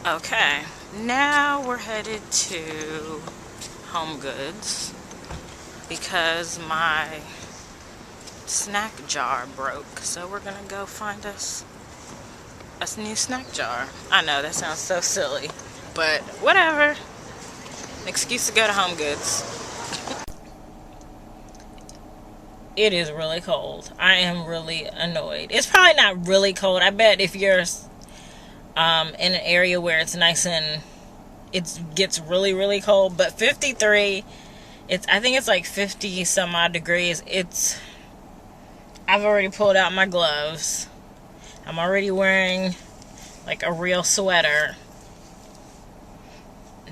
Okay, now we're headed to Home Goods because my snack jar broke. So we're gonna go find us a new snack jar. I know that sounds so silly, but whatever. An excuse to go to Home Goods. It is really cold. I am really annoyed. It's probably not really cold. I bet if you're in an area where it's nice and it gets really cold, but 53, I think it's like 50 some odd degrees. I've already pulled out my gloves. I'm already wearing like a real sweater.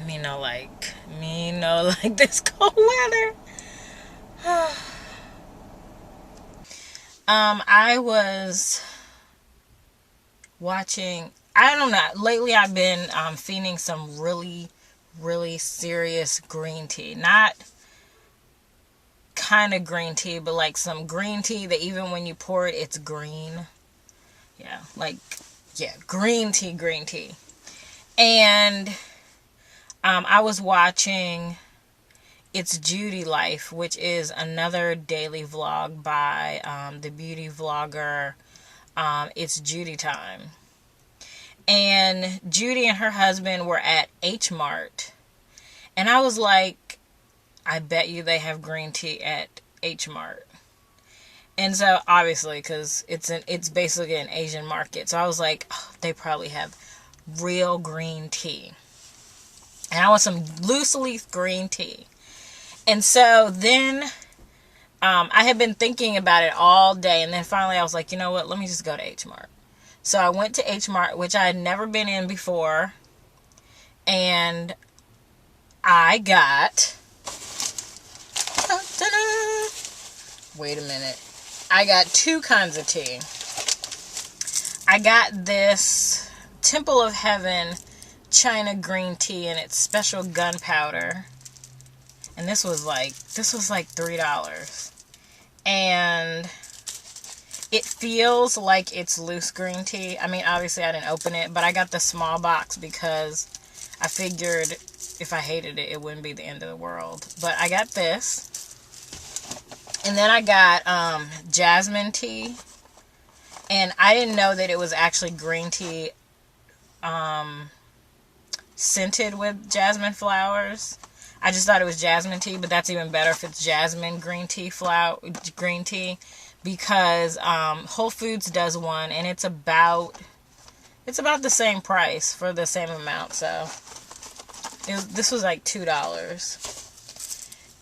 Me no like this cold weather. I was watching, I don't know, lately I've been feeding some really serious green tea. Not kind of green tea, but like some green tea that even when you pour it, it's green. Yeah, green tea. And I was watching It's Judy Life, which is another daily vlog by the beauty vlogger It's Judy Time. And Judy and her husband were at H Mart. And I was like, I bet you they have green tea at H Mart. And so, obviously, because it's basically an Asian market. So I was like, oh, they probably have real green tea. And I want some loose leaf green tea. And so then I had been thinking about it all day. And then finally I was like, you know what? Let me just go to H Mart. So I went to H Mart, which I had never been in before. And I got... Wait a minute. I got two kinds of tea. I got this Temple of Heaven China green tea and it's special gunpowder. And this was like $3. And it feels like it's loose green tea. I mean, obviously I didn't open it, but I got the small box because I figured if I hated it, it wouldn't be the end of the world. But I got this. And then I got jasmine tea. And I didn't know that it was actually green tea scented with jasmine flowers. I just thought it was jasmine tea, but that's even better if it's jasmine green tea because Whole Foods does one and it's about the same price for the same amount. So this was like $2.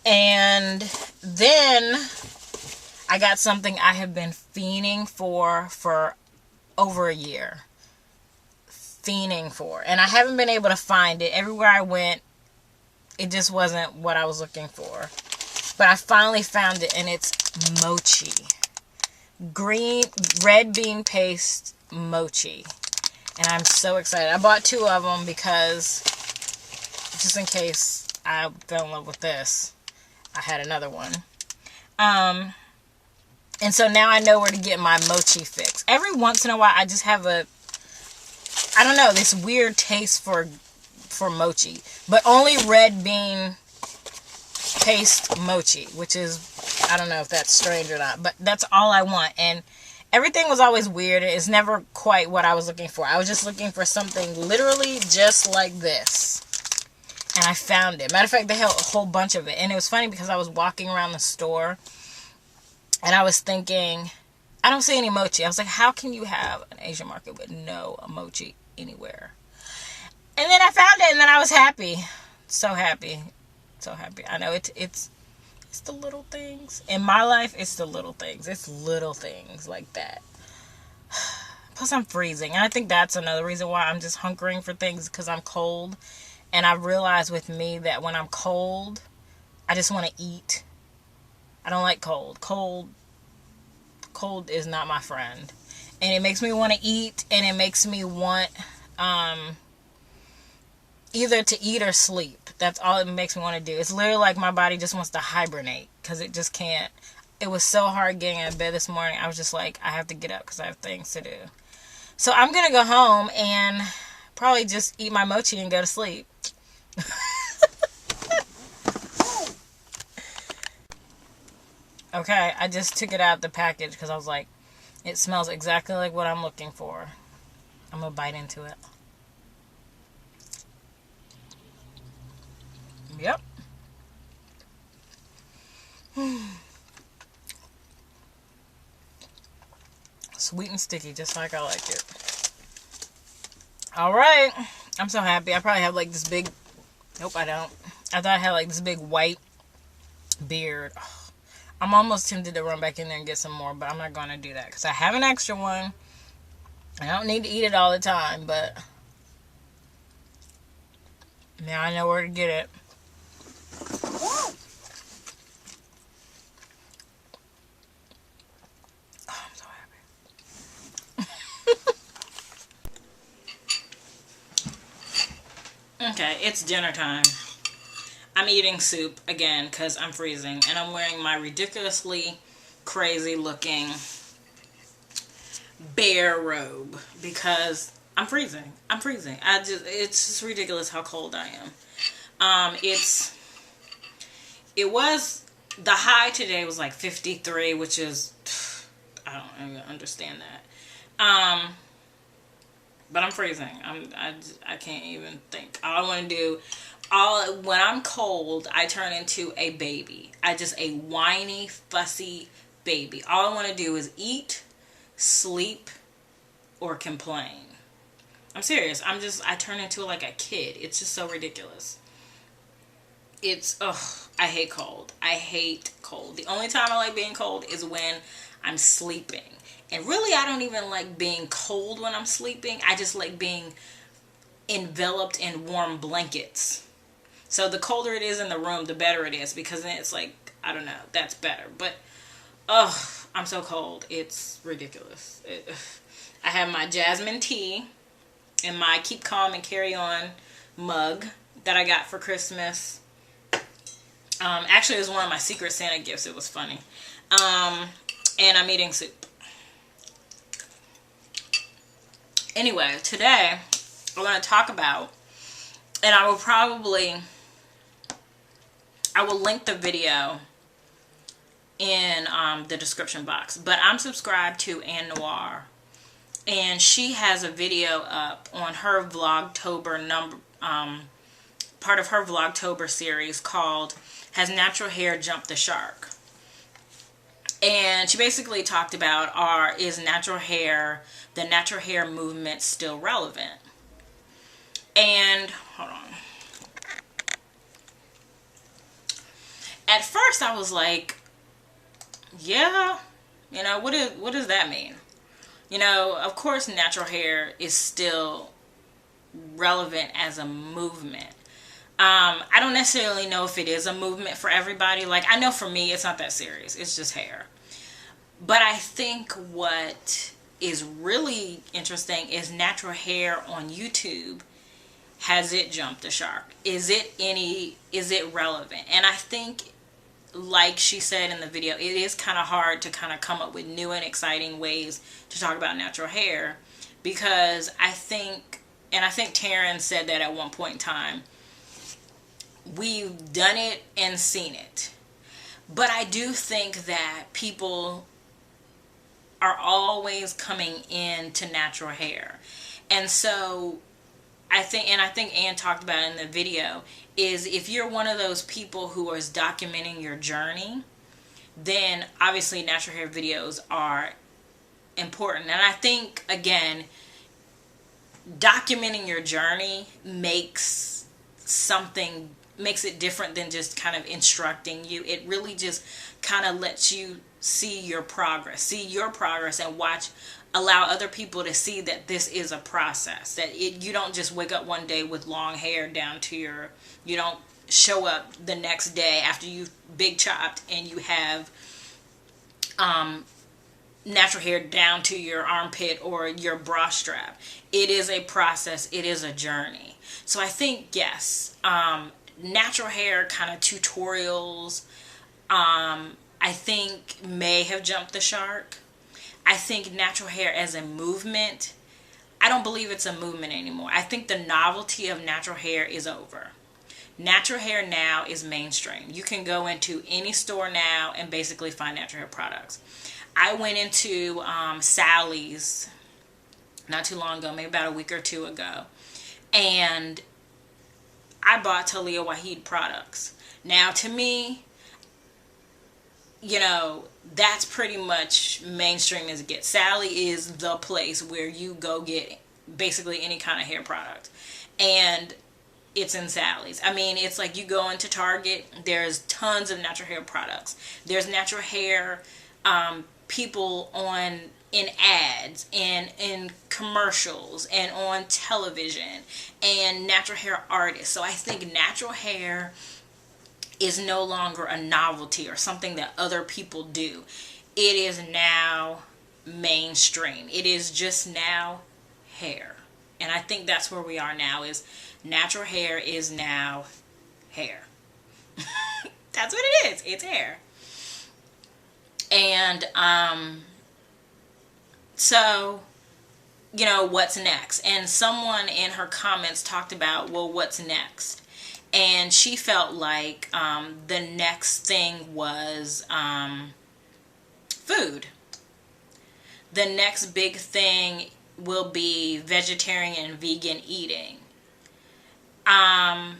And then I got something I have been fiending for over a year. And I haven't been able to find it. Everywhere I went, it just wasn't what I was looking for. But I finally found it, and it's mochi. Red bean paste mochi. And I'm so excited. I bought 2 of them because, just in case I fell in love with this, I had another one. And so now I know where to get my mochi fix. Every once in a while, I just have I don't know, this weird taste for mochi. But only red bean paste mochi, which is, I don't know if that's strange or not, but that's all I want. And everything was always weird. It's never quite what I was looking for. I was just looking for something literally just like this. And I found it. Matter of fact, they had a whole bunch of it. And it was funny because I was walking around the store and I was thinking, I don't see any mochi. I was like, how can you have an Asian market with no mochi anywhere? And then I found it and then I was happy. So happy. I know it's the little things. In my life, it's the little things. It's little things like that. Plus, I'm freezing. And I think that's another reason why I'm just hunkering for things, because I'm cold. And I realize with me that when I'm cold, I just want to eat. I don't like cold. Cold is not my friend. And it makes me want to eat, and it makes me want either to eat or sleep. That's all it makes me want to do. It's literally like my body just wants to hibernate because it just can't. It was so hard getting out of bed this morning. I was just like, I have to get up because I have things to do. So I'm going to go home and probably just eat my mochi and go to sleep. Okay, I just took it out of the package because I was like, it smells exactly like what I'm looking for. I'm gonna bite into it. Yep. Sweet and sticky, just like I like it. Alright. I'm so happy. I probably have like this big... Nope, I don't. I thought I had like this big white beard. I'm almost tempted to run back in there and get some more, but I'm not going to do that because I have an extra one. I don't need to eat it all the time, but now I know where to get it. Oh, I'm so happy. Okay, it's dinner time. I'm eating soup again because I'm freezing, and I'm wearing my ridiculously crazy looking bear robe because I'm freezing. I'm freezing. It's just ridiculous how cold I am. It was, the high today was like 53, which is, I don't even understand that. But I'm freezing. I can't even think. All I want to do, when I'm cold, I turn into a baby. A whiny, fussy baby. All I want to do is eat, sleep, or complain. I'm serious. I turn into like a kid. It's just so ridiculous. I hate cold. I hate cold. The only time I like being cold is when I'm sleeping. And really, I don't even like being cold when I'm sleeping. I just like being enveloped in warm blankets. So the colder it is in the room, the better it is. Because then it's like, I don't know, that's better. But, I'm so cold. It's ridiculous. I have my jasmine tea and my Keep Calm and Carry On mug that I got for Christmas. Actually, it was one of my Secret Santa gifts. It was funny. And I'm eating soup. Anyway, today we're going to talk about, and I will link the video in the description box, but I'm subscribed to Anne Noir, and she has a video up on her Vlogtober part of her Vlogtober series called Has Natural Hair Jumped the Shark? And she basically talked about, is the natural hair movement still relevant? And, hold on. At first I was like, yeah, what does that mean? Of course natural hair is still relevant as a movement. I don't necessarily know if it is a movement for everybody. Like, I know for me, it's not that serious. It's just hair. But I think what is really interesting is natural hair on YouTube. Has it jumped the shark? Is it relevant? And I think, like she said in the video, it is kind of hard to kind of come up with new and exciting ways to talk about natural hair. Because I think Taryn said that at one point in time, we've done it and seen it. But I do think that people are always coming into natural hair. And so I think Anne talked about it in the video, is if you're one of those people who is documenting your journey, then obviously natural hair videos are important. And I think, again, documenting your journey makes it different than just kind of instructing you. It really just kind of lets you see your progress and allow other people to see that this is a process, that you don't just wake up one day with long hair down to you don't show up the next day after you've big chopped and you have natural hair down to your armpit or your bra strap. It is a process. It is a journey. So I think, yes, natural hair kind of tutorials, I think may have jumped the shark. I think natural hair as a movement, I don't believe it's a movement anymore. I think the novelty of natural hair is over. Natural hair now is mainstream. You can go into any store now and basically find natural hair products. I went into Sally's not too long ago, maybe about a week or two ago, and I bought Talia Waheed products. Now, to me, you know, that's pretty much mainstream as it gets. Sally is the place where you go get basically any kind of hair product. And it's in Sally's. I mean, it's like you go into Target, there's tons of natural hair products. There's natural hair people in ads and in commercials and on television, and natural hair artists. So I think natural hair is no longer a novelty or something that other people do. It is now mainstream. It is just now hair. And I think that's where we are now, is natural hair is now hair. That's what it is. It's hair. And so, you know, what's next? And someone in her comments talked about, well, what's next? And she felt like the next thing was food. The next big thing will be vegetarian and vegan eating. And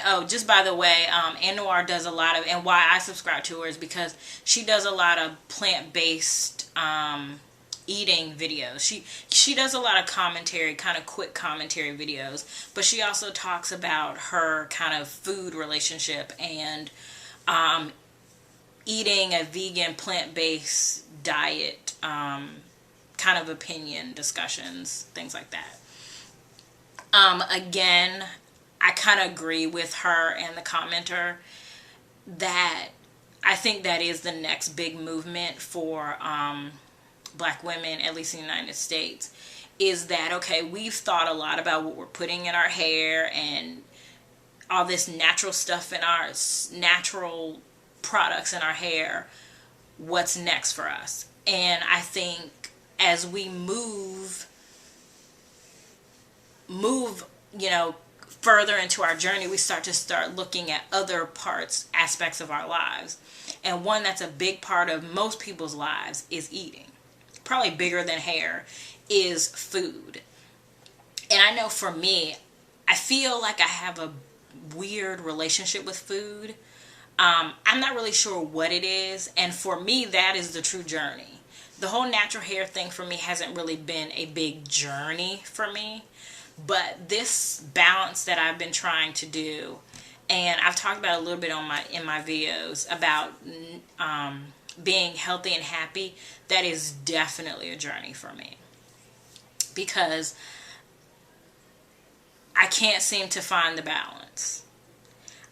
oh, just by the way, Anwar does a lot of, and why I subscribe to her is because she does a lot of plant-based eating videos. She does a lot of commentary, kind of quick commentary videos, but she also talks about her kind of food relationship and eating a vegan plant-based diet, kind of opinion discussions, things like that. Again, I kind of agree with her and the commenter that I think that is the next big movement for black women, at least in the United States, is that, okay, we've thought a lot about what we're putting in our hair and all this natural stuff in our natural products in our hair. What's next for us? And I think as we move, you know, further into our journey, we start looking at other aspects of our lives. And one that's a big part of most people's lives is eating. Probably bigger than hair is food. And I know for me, I feel like I have a weird relationship with food. I'm not really sure what it is. And for me, that is the true journey. The whole natural hair thing for me hasn't really been a big journey for me. But this balance that I've been trying to do, and I've talked about a little bit in my videos about being healthy and happy, that is definitely a journey for me. Because I can't seem to find the balance.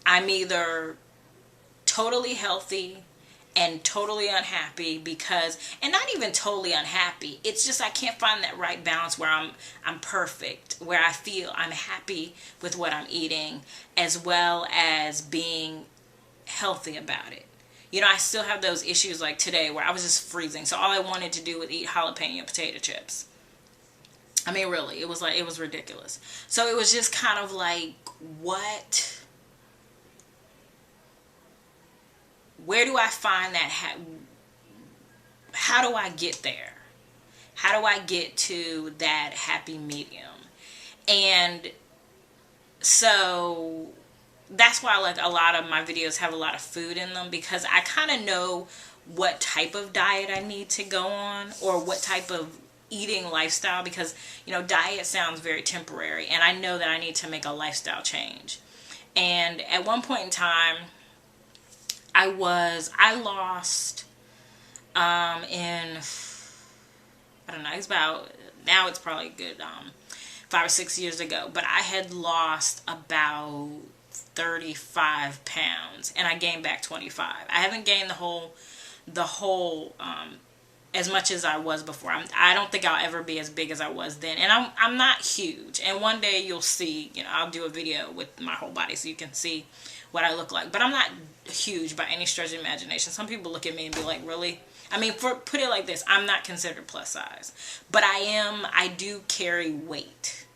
I'm either totally healthy and totally unhappy because, and not even totally unhappy, it's just I can't find that right balance where I'm perfect, where I feel I'm happy with what I'm eating as well as being healthy about it. You know, I still have those issues like today where I was just freezing, so all I wanted to do was eat jalapeno potato chips. I mean, really, it was ridiculous. So it was just kind of like, what? Where do I find that? How do I get there? How do I get to that happy medium? And so that's why like a lot of my videos have a lot of food in them, because I kind of know what type of diet I need to go on or what type of eating lifestyle, because, you know, diet sounds very temporary, and I know that I need to make a lifestyle change. And at one point in time, I lost in, I don't know, it's about, now it's probably good 5 or 6 years ago, but I had lost about 35 pounds and I gained back 25. I haven't gained the whole as much as I was before. I don't think I'll ever be as big as I was then, and I'm not huge. And one day you'll see, you know, I'll do a video with my whole body so you can see what I look like. But I'm not huge by any stretch of the imagination. Some people look at me and be like, really? I mean, put it like this, I'm not considered plus size, but I do carry weight.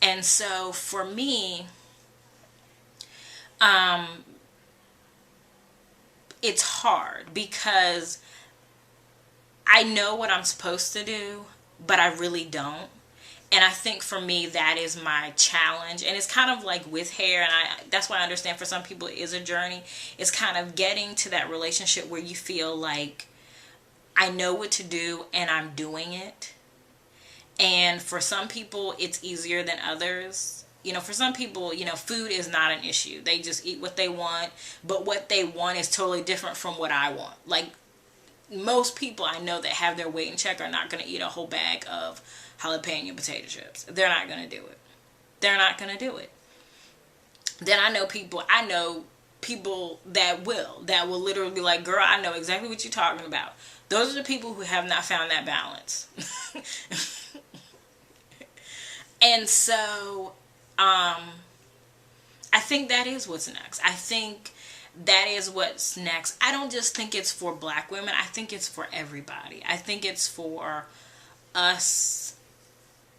And so for me, it's hard because I know what I'm supposed to do, but I really don't. And I think for me, that is my challenge. And it's kind of like with hair, and that's why I understand for some people it is a journey. It's kind of getting to that relationship where you feel like I know what to do and I'm doing it. And for some people, it's easier than others. You know, for some people, you know, food is not an issue. They just eat what they want, but what they want is totally different from what I want. Like, most people I know that have their weight in check are not going to eat a whole bag of jalapeno potato chips. They're not going to do it. They're not going to do it. Then I know people that will literally be like, girl, I know exactly what you're talking about. Those are the people who have not found that balance. And so, I think that is what's next. I think that is what's next. I don't just think it's for black women. I think it's for everybody. I think it's for us,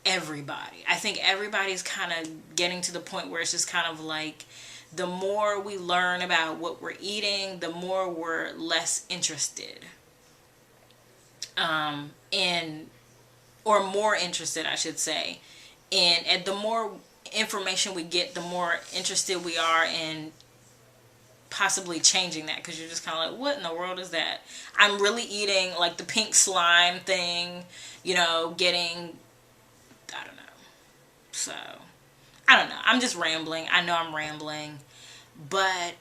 everybody. I think everybody's kind of getting to the point where it's just kind of like, the more we learn about what we're eating, the more we're less interested or more interested, I should say. And the more information we get, the more interested we are in possibly changing that, because you're just kind of like, what in the world is that? I'm really eating like the pink slime thing, you know, getting, I don't know. So, I don't know. I'm just rambling. I know I'm rambling. But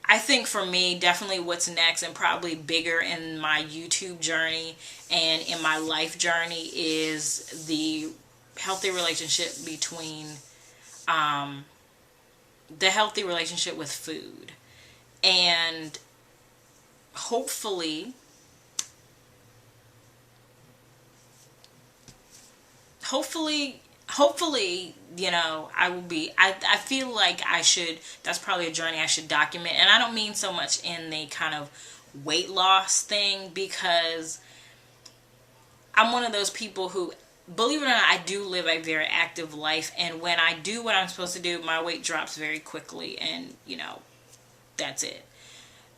I think for me, definitely what's next and probably bigger in my YouTube journey and in my life journey is the healthy relationship between, the healthy relationship with food. And hopefully, you know, I feel like that's probably a journey I should document. And I don't mean so much in the kind of weight loss thing, because I'm one of those people who, believe it or not, I do live a very active life. And when I do what I'm supposed to do, my weight drops very quickly. And, you know, that's it.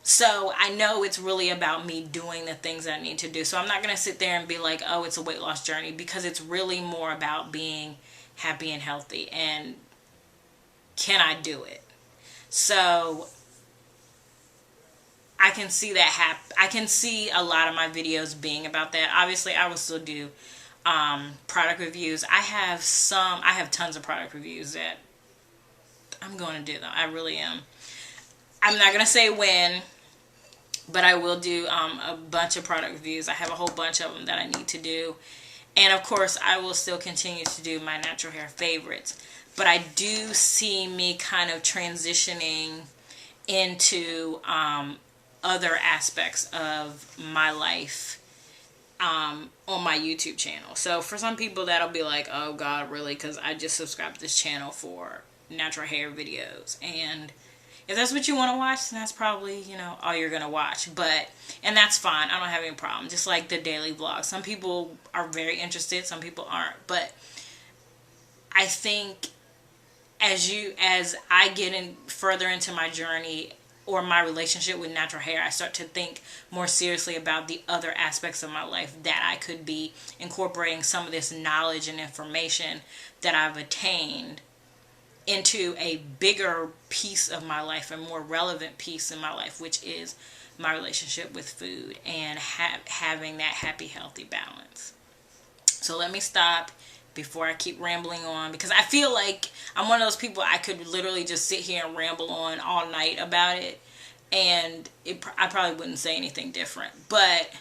So I know it's really about me doing the things I need to do. So I'm not going to sit there and be like, oh, it's a weight loss journey, because it's really more about being happy and healthy. And can I do it? So I can see that I can see a lot of my videos being about that. Obviously, I will still do product reviews. I have tons of product reviews that I'm going to do, though. I really am. I'm not going to say when, but I will do a bunch of product reviews. I have a whole bunch of them that I need to do. And of course, I will still continue to do my natural hair favorites. But I do see me kind of transitioning into other aspects of my life on my YouTube channel. So for some people, that'll be like, oh God, really? Because I just subscribed to this channel for natural hair videos. And if that's what you want to watch, then that's probably, you know, all you're going to watch. And that's fine. I don't have any problem. Just like the daily vlog. Some people are very interested. Some people aren't. But I think as I get further into my journey or my relationship with natural hair, I start to think more seriously about the other aspects of my life that I could be incorporating some of this knowledge and information that I've attained into a bigger piece of my life, a more relevant piece in my life, which is my relationship with food and having that happy, healthy balance. So let me stop before I keep rambling on, because I feel like I'm one of those people, I could literally just sit here and ramble on all night about it, and I probably wouldn't say anything different. But,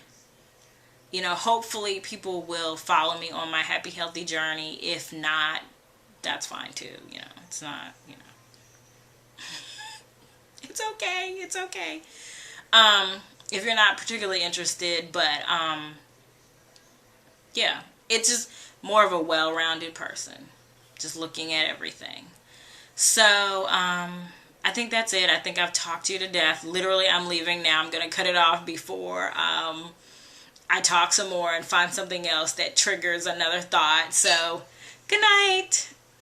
you know, hopefully people will follow me on my happy, healthy journey. If not, that's fine too. You know, it's not, you know, it's okay. It's okay. If you're not particularly interested, but, yeah, it's just more of a well-rounded person, just looking at everything. So, I think that's it. I think I've talked you to death. Literally, I'm leaving now. I'm going to cut it off before I talk some more and find something else that triggers another thought. So, good night.